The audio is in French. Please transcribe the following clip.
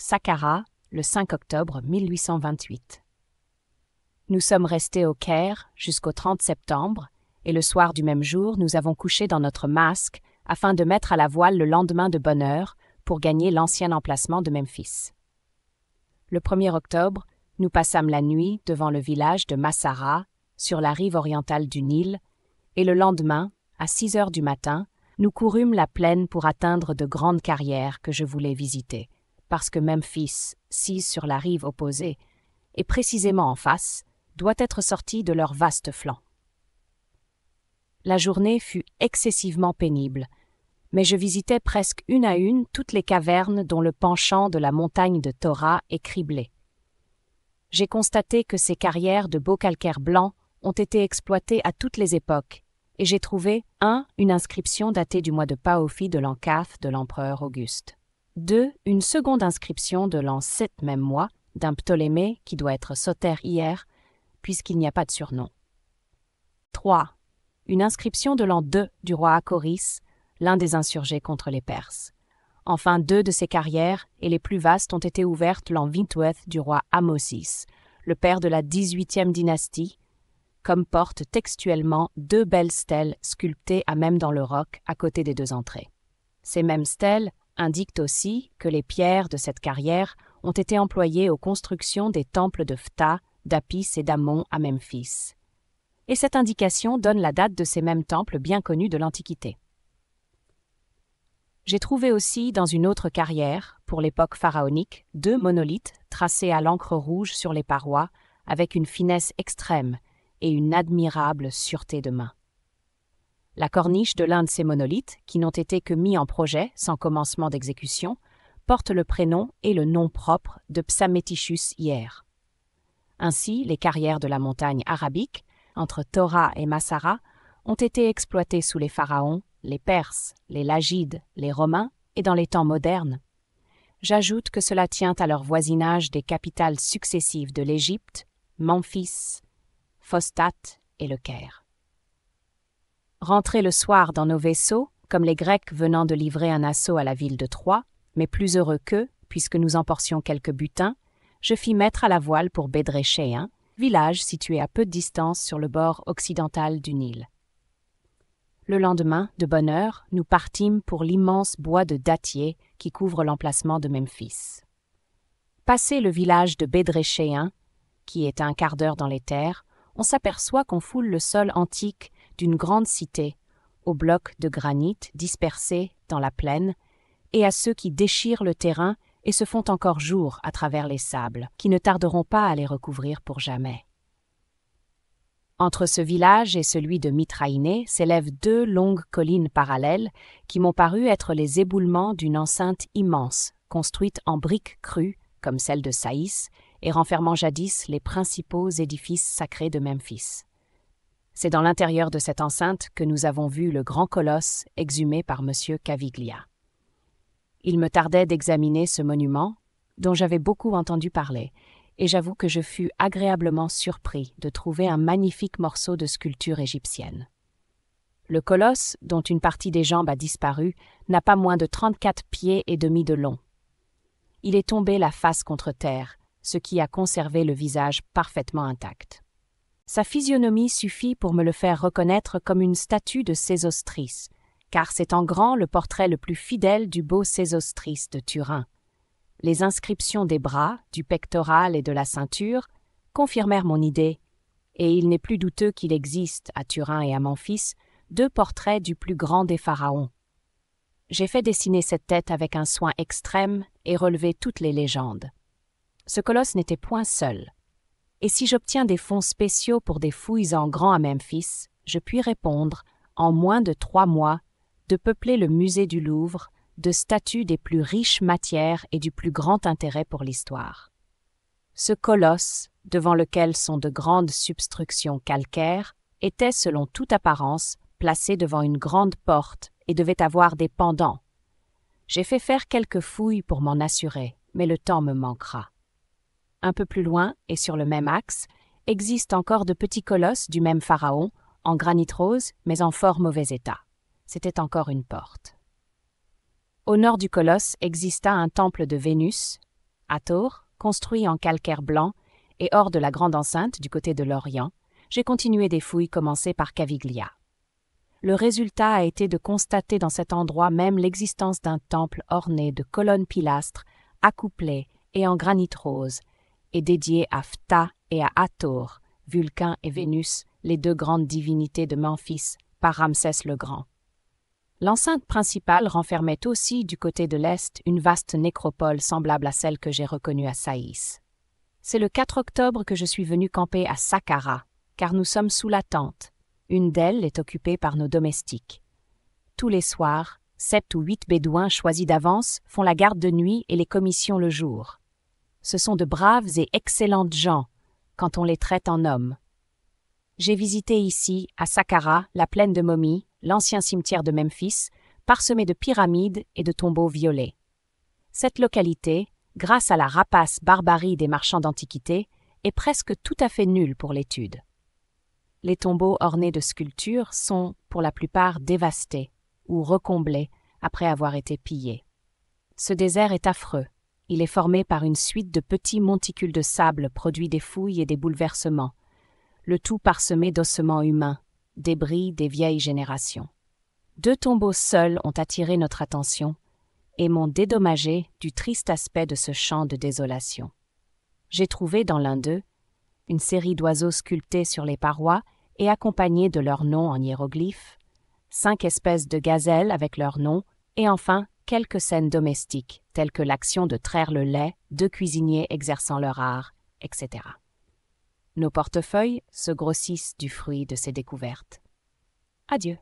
Saqqara, le 5 octobre 1828. Nous sommes restés au Caire jusqu'au 30 septembre, et le soir du même jour, nous avons couché dans notre masque afin de mettre à la voile le lendemain de bonne heure pour gagner l'ancien emplacement de Memphis. Le 1er octobre, nous passâmes la nuit devant le village de Massara, sur la rive orientale du Nil, et le lendemain, à 6 heures du matin, nous courûmes la plaine pour atteindre de grandes carrières que je voulais visiter, parce que Memphis, sise sur la rive opposée, et précisément en face, doit être sortie de leur vaste flanc. La journée fut excessivement pénible, mais je visitais presque une à une toutes les cavernes dont le penchant de la montagne de Tora est criblé. J'ai constaté que ces carrières de beaux calcaires blancs ont été exploitées à toutes les époques, et j'ai trouvé 1. Une inscription datée du mois de Paofi de l'an 4 de l'empereur Auguste. 2. Une seconde inscription de l'an 7 même mois, d'un Ptolémée qui doit être Soter hier, puisqu'il n'y a pas de surnom. 3. Une inscription de l'an 2 du roi Acoris, l'un des insurgés contre les Perses. Enfin, 2 de ces carrières, et les plus vastes, ont été ouvertes l'an 28 du roi Amosis, le père de la 18e dynastie, comme portent textuellement 2 belles stèles sculptées à même dans le roc à côté des 2 entrées. Ces mêmes stèles indiquent aussi que les pierres de cette carrière ont été employées aux constructions des temples de Phta, d'Apis et d'Amon à Memphis. Et cette indication donne la date de ces mêmes temples bien connus de l'Antiquité. J'ai trouvé aussi dans une autre carrière, pour l'époque pharaonique, 2 monolithes tracés à l'encre rouge sur les parois avec une finesse extrême et une admirable sûreté de main. La corniche de l'un de ces monolithes, qui n'ont été que mis en projet sans commencement d'exécution, porte le prénom et le nom propre de Psamétichus hier. Ainsi, les carrières de la montagne arabique, entre Tora et Massara, ont été exploitées sous les pharaons, les Perses, les Lagides, les Romains et dans les temps modernes. J'ajoute que cela tient à leur voisinage des capitales successives de l'Égypte, Memphis, Phostat et le Caire. Rentrés le soir dans nos vaisseaux, comme les Grecs venant de livrer un assaut à la ville de Troie, mais plus heureux qu'eux, puisque nous emportions quelques butins, je fis mettre à la voile pour Bédréchéen, village situé à peu de distance sur le bord occidental du Nil. Le lendemain, de bonne heure, nous partîmes pour l'immense bois de dattiers qui couvre l'emplacement de Memphis. Passé le village de Bédréchéen, qui est à un quart d'heure dans les terres, on s'aperçoit qu'on foule le sol antique d'une grande cité, aux blocs de granit dispersés dans la plaine, et à ceux qui déchirent le terrain et se font encore jour à travers les sables, qui ne tarderont pas à les recouvrir pour jamais. Entre ce village et celui de Mitraïné s'élèvent 2 longues collines parallèles qui m'ont paru être les éboulements d'une enceinte immense, construite en briques crues, comme celle de Saïs, et renfermant jadis les principaux édifices sacrés de Memphis. C'est dans l'intérieur de cette enceinte que nous avons vu le grand colosse exhumé par M. Caviglia. Il me tardait d'examiner ce monument, dont j'avais beaucoup entendu parler, et j'avoue que je fus agréablement surpris de trouver un magnifique morceau de sculpture égyptienne. Le colosse, dont une partie des jambes a disparu, n'a pas moins de 34 pieds et demi de long. Il est tombé la face contre terre, ce qui a conservé le visage parfaitement intact. Sa physionomie suffit pour me le faire reconnaître comme une statue de Sésostris, car c'est en grand le portrait le plus fidèle du beau Sésostris de Turin. Les inscriptions des bras, du pectoral et de la ceinture confirmèrent mon idée, et il n'est plus douteux qu'il existe, à Turin et à Memphis, 2 portraits du plus grand des pharaons. J'ai fait dessiner cette tête avec un soin extrême et relevé toutes les légendes. Ce colosse n'était point seul. Et si j'obtiens des fonds spéciaux pour des fouilles en grand à Memphis, je puis répondre, en moins de 3 mois, de peupler le musée du Louvre de statues des plus riches matières et du plus grand intérêt pour l'histoire. Ce colosse, devant lequel sont de grandes substructions calcaires, était, selon toute apparence, placé devant une grande porte et devait avoir des pendants. J'ai fait faire quelques fouilles pour m'en assurer, mais le temps me manquera. Un peu plus loin, et sur le même axe, existent encore de petits colosses du même pharaon, en granit rose, mais en fort mauvais état. C'était encore une porte. Au nord du colosse exista un temple de Vénus, Hathor, construit en calcaire blanc et hors de la grande enceinte du côté de l'Orient, j'ai continué des fouilles commencées par Caviglia. Le résultat a été de constater dans cet endroit même l'existence d'un temple orné de colonnes pilastres, accouplées et en granit rose, et dédié à Phta et à Hathor, Vulcain et Vénus, les deux grandes divinités de Memphis, par Ramsès le Grand. L'enceinte principale renfermait aussi, du côté de l'Est, une vaste nécropole semblable à celle que j'ai reconnue à Saïs. C'est le 4 octobre que je suis venu camper à Saqqara, car nous sommes sous la tente. Une d'elles est occupée par nos domestiques. Tous les soirs, 7 ou 8 bédouins choisis d'avance font la garde de nuit et les commissions le jour. Ce sont de braves et excellentes gens, quand on les traite en hommes. J'ai visité ici, à Saqqara, la plaine de momies, l'ancien cimetière de Memphis, parsemé de pyramides et de tombeaux violets. Cette localité, grâce à la rapace barbarie des marchands d'antiquités, est presque tout à fait nulle pour l'étude. Les tombeaux ornés de sculptures sont, pour la plupart, dévastés ou recomblés après avoir été pillés. Ce désert est affreux. Il est formé par une suite de petits monticules de sable produits des fouilles et des bouleversements, le tout parsemé d'ossements humains, débris des vieilles générations. 2 tombeaux seuls ont attiré notre attention et m'ont dédommagé du triste aspect de ce champ de désolation. J'ai trouvé dans l'un d'eux une série d'oiseaux sculptés sur les parois et accompagnés de leurs noms en hiéroglyphes, 5 espèces de gazelles avec leurs noms, et enfin quelques scènes domestiques, telles que l'action de traire le lait, 2 cuisiniers exerçant leur art, etc. Nos portefeuilles se grossissent du fruit de ces découvertes. Adieu.